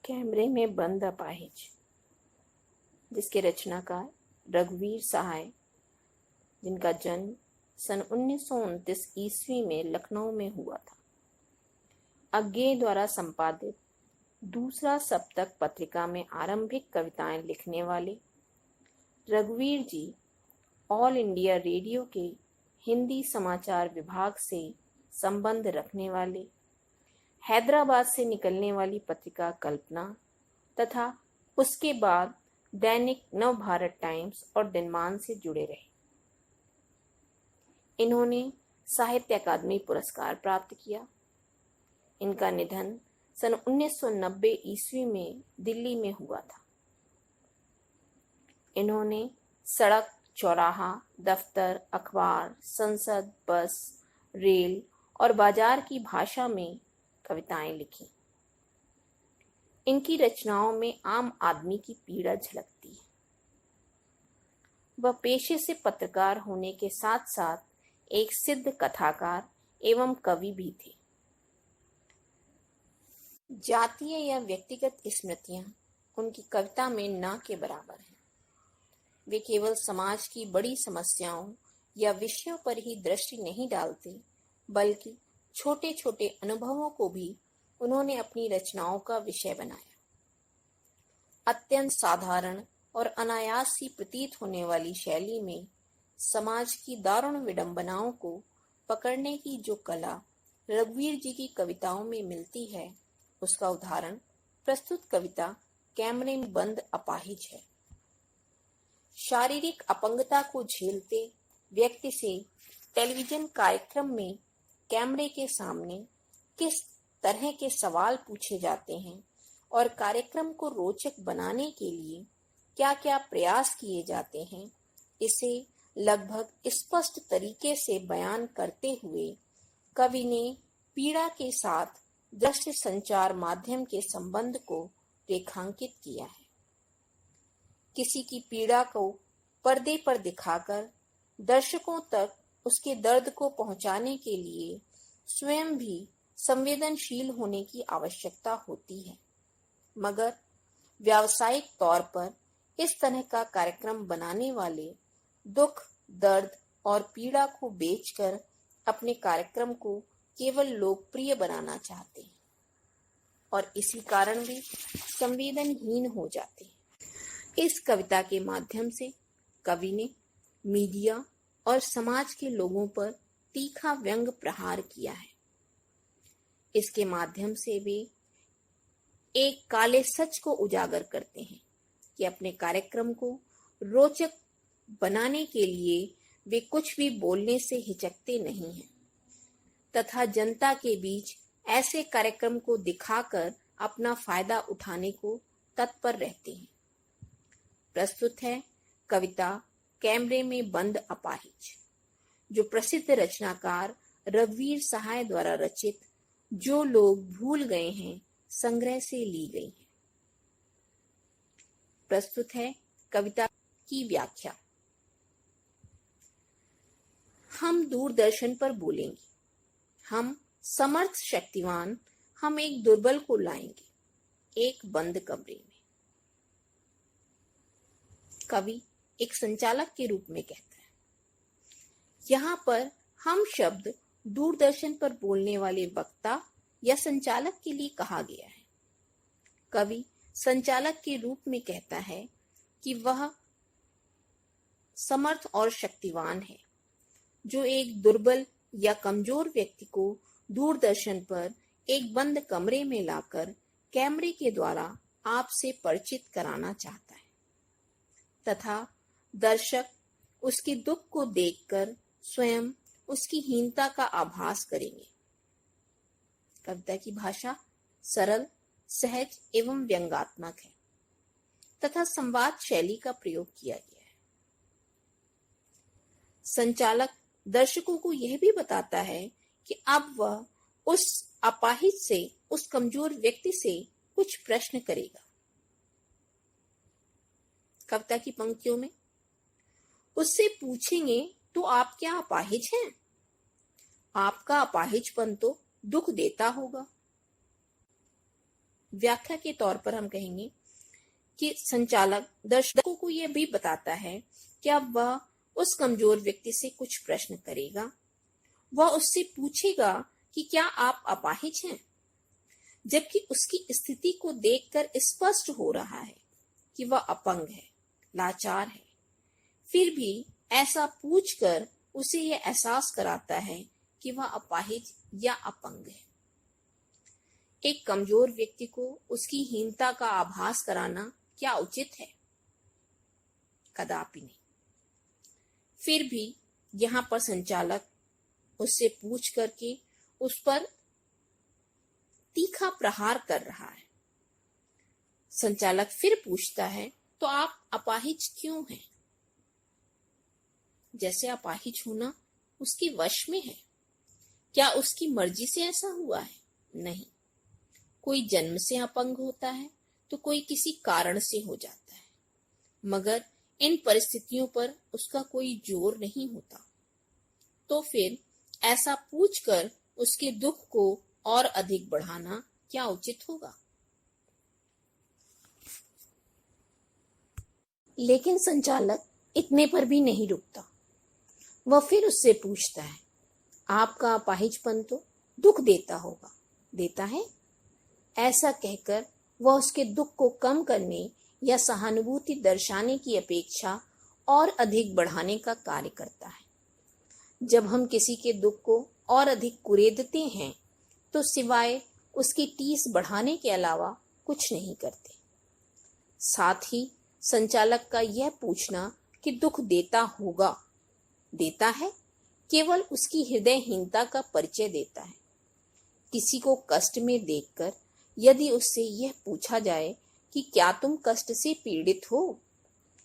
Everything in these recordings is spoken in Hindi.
कैमरे में बंद अपाहिज, जिसके रचनाकार रघुवीर सहाय, जिनका जन्म सन 1929 ईस्वी में लखनऊ में हुआ था। अज्ञेय द्वारा संपादित दूसरा सप्तक पत्रिका में आरंभिक कविताएं लिखने वाले रघुवीर जी ऑल इंडिया रेडियो के हिंदी समाचार विभाग से संबंध रखने वाले, हैदराबाद से निकलने वाली पत्रिका कल्पना तथा उसके बाद दैनिक नवभारत टाइम्स और दिनमान से जुड़े रहे। इन्होंने साहित्य अकादमी पुरस्कार प्राप्त किया। इनका निधन सन 1990 ईस्वी में दिल्ली में हुआ था। इन्होंने सड़क, चौराहा, दफ्तर, अखबार, संसद, बस, रेल और बाजार की भाषा में कविताएं लिखी। इनकी रचनाओं में आम आदमी की पीड़ा झलकती है। वह पेशे से पत्रकार होने के साथ साथ एक सिद्ध कथाकार एवं कवि भी थे। जातीय या व्यक्तिगत स्मृतियां उनकी कविता में न के बराबर हैं। वे केवल समाज की बड़ी समस्याओं या विषयों पर ही दृष्टि नहीं डालते, बल्कि छोटे छोटे अनुभवों को भी उन्होंने अपनी रचनाओं का विषय बनाया। अत्यंत साधारण और अनायास सी प्रतीत होने वाली शैली में समाज की दारुण विडंबनाओं को पकड़ने की जो कला रघुवीर जी की कविताओं में मिलती है, उसका उदाहरण प्रस्तुत कविता कैमरे में बंद अपाहिज है। शारीरिक अपंगता को झेलते व्यक्ति से टेलीविजन कार्यक्रम में कैमरे के सामने किस तरह के सवाल पूछे जाते हैं और कार्यक्रम को रोचक बनाने के लिए क्या क्या प्रयास किए जाते हैं, इसे लगभग स्पष्ट तरीके से बयान करते हुए कवि ने पीड़ा के साथ दृश्य संचार माध्यम के संबंध को रेखांकित किया है। किसी की पीड़ा को पर्दे पर दिखाकर दर्शकों तक उसके दर्द को पहुंचाने के लिए स्वयं भी संवेदनशील होने की आवश्यकता होती है, मगर व्यावसायिक तौर पर इस तरह का कार्यक्रम बनाने वाले दुख, दर्द और पीड़ा को बेचकर अपने कार्यक्रम को केवल लोकप्रिय बनाना चाहते हैं और इसी कारण वे संवेदनहीन हो जाते हैं। इस कविता के माध्यम से कवि ने मीडिया और समाज के लोगों पर तीखा व्यंग प्रहार किया है। इसके माध्यम से वे एक काले सच को उजागर करते हैं कि अपने कार्यक्रम को रोचक बनाने के लिए वे कुछ भी बोलने से हिचकते नहीं हैं तथा जनता के बीच ऐसे कार्यक्रम को दिखाकर अपना फायदा उठाने को तत्पर रहते हैं। प्रस्तुत है कविता कैमरे में बंद अपाहिज, जो प्रसिद्ध रचनाकार रघुवीर सहाय द्वारा रचित जो लोग भूल गए हैं संग्रह से ली गई है। प्रस्तुत है कविता की व्याख्या। हम दूरदर्शन पर बोलेंगे, हम समर्थ शक्तिवान, हम एक दुर्बल को लाएंगे एक बंद कमरे में। कवि एक संचालक के रूप में कहता है। यहाँ पर हम शब्द दूरदर्शन पर बोलने वाले वक्ता या संचालक के लिए कहा गया है। कवि संचालक के रूप में कहता है कि वह समर्थ और शक्तिवान है, जो एक दुर्बल या कमजोर व्यक्ति को दूरदर्शन पर एक बंद कमरे में लाकर कैमरे के द्वारा आपसे परिचित कराना चाहता है तथा दर्शक उसके दुख को देखकर स्वयं उसकी हीनता का आभास करेंगे। कविता की भाषा सरल, सहज एवं व्यंग्यात्मक है तथा संवाद शैली का प्रयोग किया गया है। संचालक दर्शकों को यह भी बताता है कि अब वह उस अपाहिज से, उस कमजोर व्यक्ति से कुछ प्रश्न करेगा। कविता की पंक्तियों में उससे पूछेंगे, तो आप क्या अपाहिज हैं? आपका अपाहिजपन तो दुख देता होगा। व्याख्या के तौर पर हम कहेंगे कि संचालक दर्शकों को यह भी बताता है कि अब वह उस कमजोर व्यक्ति से कुछ प्रश्न करेगा। वह उससे पूछेगा कि क्या आप अपाहिज हैं, जबकि उसकी स्थिति को देखकर स्पष्ट हो रहा है कि वह अपंग है, लाचार है। फिर भी ऐसा पूछकर उसे यह एहसास कराता है कि वह अपाहिज या अपंग है। एक कमजोर व्यक्ति को उसकी हीनता का आभास कराना क्या उचित है? कदापि नहीं। फिर भी यहाँ पर संचालक उससे पूछ करके उस पर तीखा प्रहार कर रहा है। संचालक फिर पूछता है, तो आप अपाहिज क्यों हैं? जैसे अपाहिज होना उसके वश में है। क्या उसकी मर्जी से ऐसा हुआ है? नहीं। कोई जन्म से अपंग होता है तो कोई किसी कारण से हो जाता है, मगर इन परिस्थितियों पर उसका कोई जोर नहीं होता। तो फिर ऐसा पूछकर उसके दुख को और अधिक बढ़ाना क्या उचित होगा? लेकिन संचालक इतने पर भी नहीं रुकता। वह फिर उससे पूछता है, आपका अपाहिजपन तो दुख देता होगा, देता है? ऐसा कहकर वह उसके दुख को कम करने या सहानुभूति दर्शाने की अपेक्षा और अधिक बढ़ाने का कार्य करता है। जब हम किसी के दुख को और अधिक कुरेदते हैं तो सिवाय उसकी टीस बढ़ाने के अलावा कुछ नहीं करते। साथ ही संचालक का यह पूछना कि दुख देता होगा, देता है, केवल उसकी हृदयहीनता का परिचय देता है। किसी को कष्ट में देखकर यदि उससे यह पूछा जाए कि क्या तुम कष्ट से पीड़ित हो,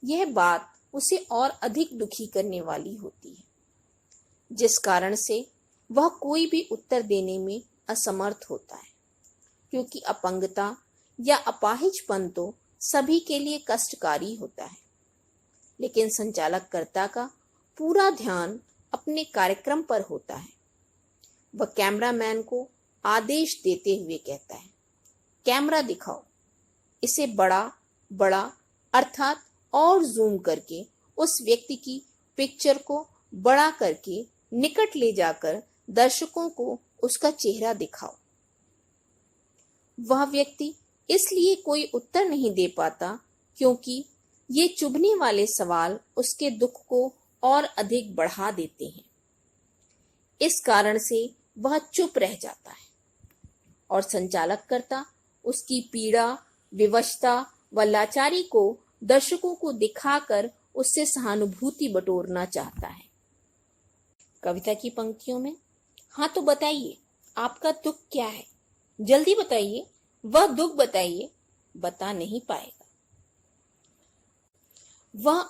यह बात उसे और अधिक दुखी करने वाली होती है, जिस कारण से वह कोई भी उत्तर देने में असमर्थ होता है, क्योंकि अपंगता या अपाहिजपन तो सभी के लिए कष्टकारी होता है। लेकिन संचालक कर्ता का पूरा ध्यान अपने कार्यक्रम पर होता है। वह कैमरामैन को आदेश देते हुए कहता है, कैमरा दिखाओ, इसे बड़ा बड़ा अर्थात और जूम करके उस व्यक्ति की पिक्चर को बड़ा करके निकट ले जाकर दर्शकों को उसका चेहरा दिखाओ। वह व्यक्ति इसलिए कोई उत्तर नहीं दे पाता क्योंकि ये चुभने वाले सवाल उसके दुख को और अधिक बढ़ा देते हैं। इस कारण से वह चुप रह जाता है और संचालक कर्ता उसकी पीड़ा, विवशता व लाचारी को दर्शकों को दिखाकर उससे सहानुभूति बटोरना चाहता है। कविता की पंक्तियों में, हाँ तो बताइए आपका दुख क्या है, जल्दी बताइए, वह दुख बताइए, बता नहीं पाएगा। वह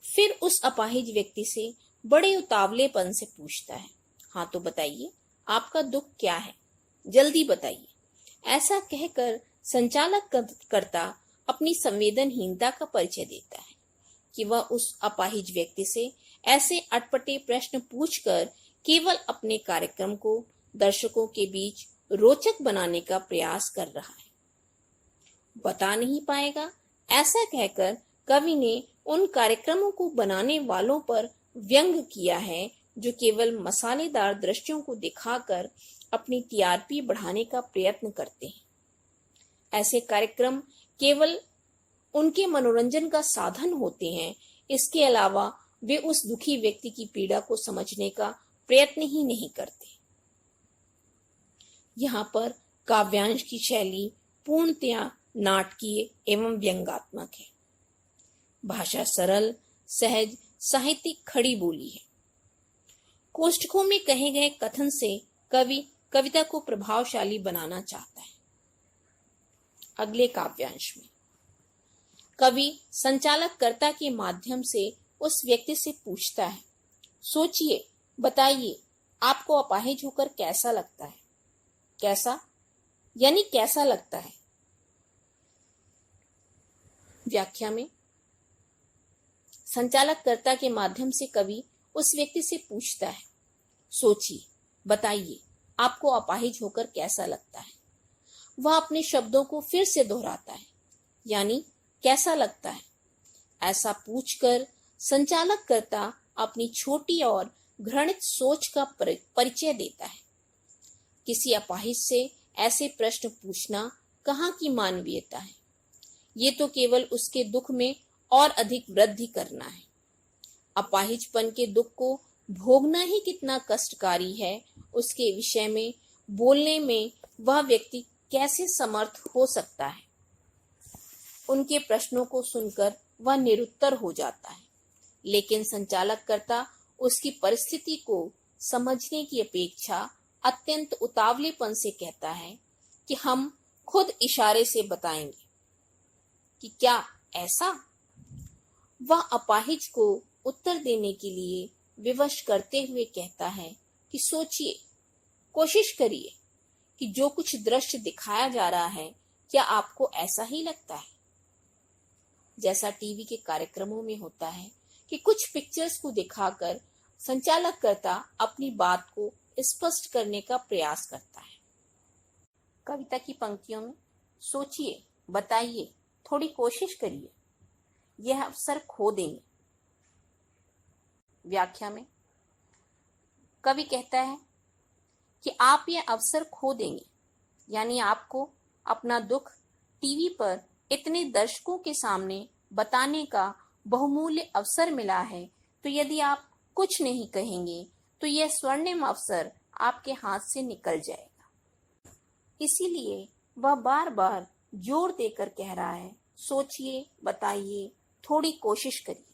फिर उस अपाहिज व्यक्ति से बड़े उतावलेपन से पूछता है, हाँ तो बताइए आपका दुख क्या है, जल्दी बताइए। ऐसा कहकर संचालक कर्ता अपनी संवेदनहीनता का परिचय देता है कि वह उस अपाहिज व्यक्ति से ऐसे अटपटे प्रश्न पूछकर केवल अपने कार्यक्रम को दर्शकों के बीच रोचक बनाने का प्रयास कर रहा है। बता नहीं पाएगा, ऐसा कहकर कवि ने उन कार्यक्रमों को बनाने वालों पर व्यंग किया है जो केवल मसालेदार दृश्यों को दिखाकर अपनी टीआरपी बढ़ाने का प्रयत्न करते हैं। ऐसे कार्यक्रम केवल उनके मनोरंजन का साधन होते हैं, इसके अलावा वे उस दुखी व्यक्ति की पीड़ा को समझने का प्रयत्न ही नहीं करते। यहाँ पर काव्यांश की शैली पूर्णतया नाटकीय एवं व्यंग्यात्मक है। भाषा सरल, सहज, साहित्यिक खड़ी बोली है। कोष्ठकों में कहे गए कथन से कवि कविता को प्रभावशाली बनाना चाहता है। अगले काव्यांश में कवि संचालक कर्ता के माध्यम से उस व्यक्ति से पूछता है, सोचिए, बताइए आपको अपाहिज होकर कैसा लगता है। कैसा यानी कैसा लगता है। व्याख्या में संचालक कर्ता के माध्यम से कवि उस व्यक्ति से पूछता है, सोचिए, बताइए आपको अपाहिज होकर कैसा लगता है। वह अपने शब्दों को फिर से दोहराता है, यानी कैसा लगता है। ऐसा पूछकर संचालककर्ता अपनी छोटी और घृणित सोच का परिचय देता है। किसी अपाहिज से ऐसे प्रश्न पूछना कहाँ की मानवीयता है। ये तो केवल उसके दुख में और अधिक वृद्धि करना है। अपाहिजपन के दुख को भोगना ही कितना कष्टकारी है, उसके विषय में बोलने में वह व्यक्ति कैसे समर्थ हो सकता है। उनके प्रश्नों को सुनकर वह निरुत्तर हो जाता है, लेकिन संचालककर्ता उसकी परिस्थिति को समझने की अपेक्षा अत्यंत उतावलेपन से कहता है कि हम खुद इशारे से बताएंगे कि क्या ऐसा। वह अपाहिज को उत्तर देने के लिए विवश करते हुए कहता है कि सोचिए, कोशिश करिए कि जो कुछ दृश्य दिखाया जा रहा है क्या आपको ऐसा ही लगता है। जैसा टीवी के कार्यक्रमों में होता है कि कुछ पिक्चर्स को दिखाकर संचालककर्ता अपनी बात को स्पष्ट करने का प्रयास करता है। कविता की पंक्तियों में सोचिए, बताइए, थोड़ी कोशिश करिए, यह अवसर खो देंगे। व्याख्या में कवि कहता है कि आप यह अवसर खो देंगे, यानी आपको अपना दुख टीवी पर इतने दर्शकों के सामने बताने का बहुमूल्य अवसर मिला है, तो यदि आप कुछ नहीं कहेंगे तो यह स्वर्णिम अवसर आपके हाथ से निकल जाएगा। इसीलिए वह बार बार जोर देकर कह रहा है, सोचिए, बताइए, थोड़ी कोशिश करिए।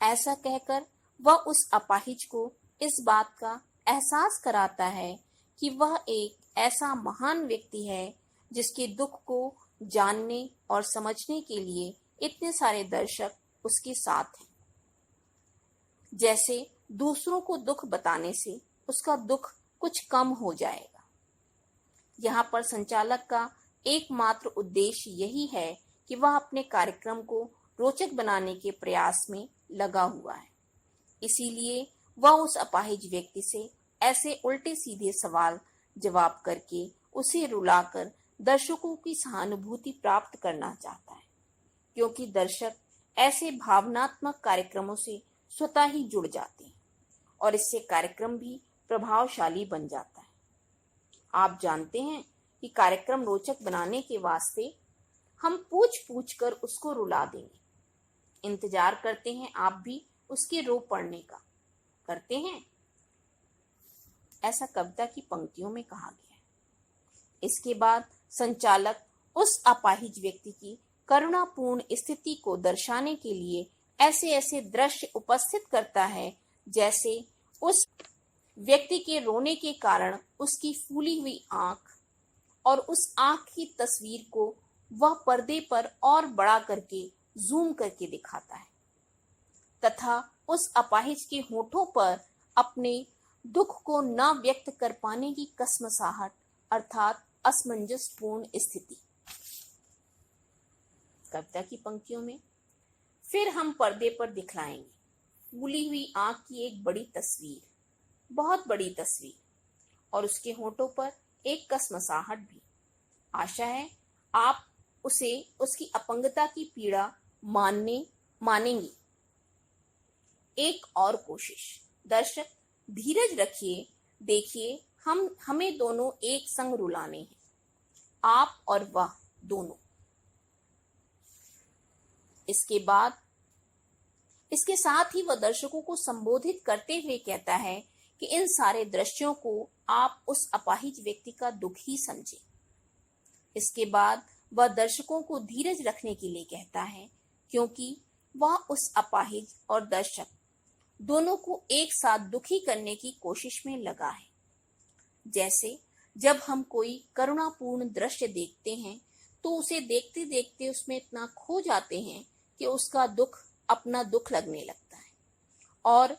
ऐसा कहकर वह उस अपाहिज को इस बात का एहसास कराता है कि वह एक ऐसा महान व्यक्ति है जिसके दुख को जानने और समझने के लिए इतने सारे दर्शक उसके साथ हैं। जैसे दूसरों को दुख बताने से उसका दुख कुछ कम हो जाएगा। यहाँ पर संचालक का एकमात्र उद्देश्य यही है कि वह अपने कार्यक्रम को रोचक बनाने के प्रयास में लगा हुआ है। इसीलिए वह उस अपाहिज व्यक्ति से ऐसे उल्टे सीधे सवाल जवाब करके उसे रुलाकर दर्शकों की सहानुभूति प्राप्त करना चाहता है, क्योंकि दर्शक ऐसे भावनात्मक कार्यक्रमों से स्वतः ही जुड़ जाते हैं और इससे कार्यक्रम भी प्रभावशाली बन जाता है। आप जानते हैं कि कार्यक्रम रोचक बनाने के वास्ते हम पूछ पूछ कर उसको रुला देंगे। इंतजार करते हैं आप भी उसके रो पड़ने का, करते हैं? ऐसा कविता की पंक्तियों में कहा गया है। इसके बाद संचालक उस अपाहिज व्यक्ति की करुणापूर्ण स्थिति को दर्शाने के लिए ऐसे ऐसे दृश्य उपस्थित करता है जैसे उस व्यक्ति के रोने के कारण उसकी फूली हुई आंख, और उस आंख की तस्वीर को वह पर्दे पर और बड़ा करके जूम करके दिखाता है तथा उस अपाहिज के होठों पर अपने दुख को न व्यक्त कर पाने की कसमसाहट अर्थात असमंजसपूर्ण स्थिति। कविता की पंक्तियों में फिर हम पर्दे पर दिखलाएंगे फूली हुई आंख की एक बड़ी तस्वीर, बहुत बड़ी तस्वीर, और उसके होठों पर एक कसमसाहट भी। आशा है आप उसे उसकी अपंगता की पीड़ा मानेंगे। एक और कोशिश। दर्शक धीरज रखिए, देखिए, हमें दोनों एक संग रुलाने हैं, आप और वह दोनों। इसके साथ ही वह दर्शकों को संबोधित करते हुए कहता है कि इन सारे दृश्यों को आप उस अपाहिज व्यक्ति का दुख ही समझें। इसके बाद वह दर्शकों को धीरज रखने के लिए कहता है, क्योंकि वह उस अपाहिज और दर्शक दोनों को एक साथ दुखी करने की कोशिश में लगा है। जैसे जब हम कोई करुणापूर्ण दृश्य देखते हैं तो उसे देखते देखते उसमें इतना खो जाते हैं कि उसका दुख अपना दुख लगने लगता है, और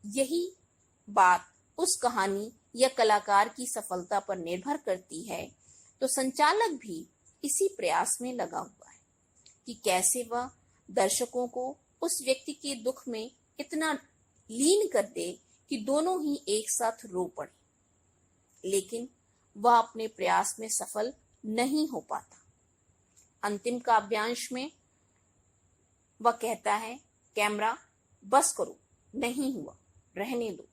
यही बात उस कहानी या कलाकार की सफलता पर निर्भर करती है। तो संचालक भी इसी प्रयास में लगा हुआ है कि कैसे वह दर्शकों को उस व्यक्ति के दुख में इतना लीन कर दे कि दोनों ही एक साथ रो पड़े। लेकिन वह अपने प्रयास में सफल नहीं हो पाता। अंतिम काव्यांश में वह कहता है, कैमरा बस करो, नहीं हुआ, रहने दो,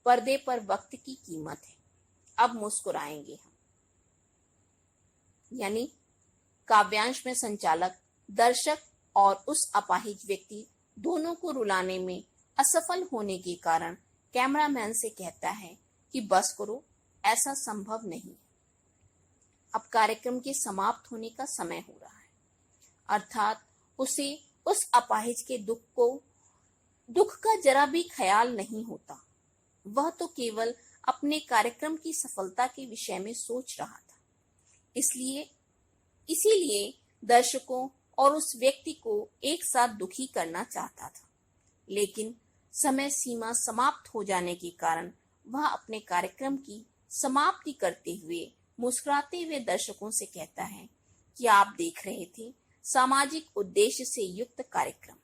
पर्दे पर वक्त की कीमत है, अब मुस्कुराएंगे हम। यानी काव्यांश में संचालक दर्शक और उस अपाहिज व्यक्ति दोनों को रुलाने में असफल होने के कारण कैमरामैन से कहता है कि बस करो, ऐसा संभव नहीं। अब कार्यक्रम के समाप्त होने का समय हो रहा है, अर्थात उसे उस अपाहिज के दुख का जरा भी ख्याल नहीं होता। वह तो केवल अपने कार्यक्रम की सफलता के विषय में सोच रहा था। इसीलिए दर्शकों और उस व्यक्ति को एक साथ दुखी करना चाहता था, लेकिन समय सीमा समाप्त हो जाने के कारण वह अपने कार्यक्रम की समाप्ति करते हुए मुस्कुराते हुए दर्शकों से कहता है कि आप देख रहे थे सामाजिक उद्देश्य से युक्त कार्यक्रम,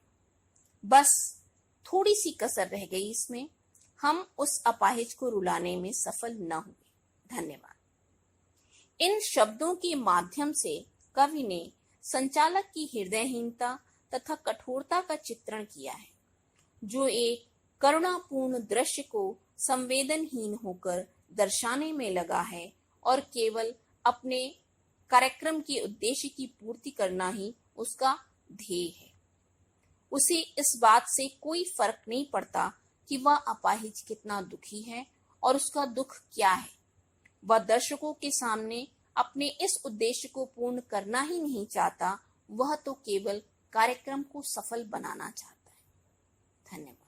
बस थोड़ी सी कसर रह गई, इसमें हम उस अपाहिज को रुलाने में सफल न हुए। धन्यवाद। इन शब्दों के माध्यम से कवि ने संचालक की हृदयहीनता तथा कठोरता का चित्रण किया है, जो एक करुणापूर्ण दृश्य को संवेदनहीन होकर दर्शाने में लगा है और केवल अपने कार्यक्रम के उद्देश्य की पूर्ति करना ही उसका ध्येय है। उसे इस बात से कोई फर्क नहीं पड़ता कि वह अपाहिज कितना दुखी है और उसका दुख क्या है। वह दर्शकों के सामने अपने इस उद्देश्य को पूर्ण करना ही नहीं चाहता, वह तो केवल कार्यक्रम को सफल बनाना चाहता है। धन्यवाद।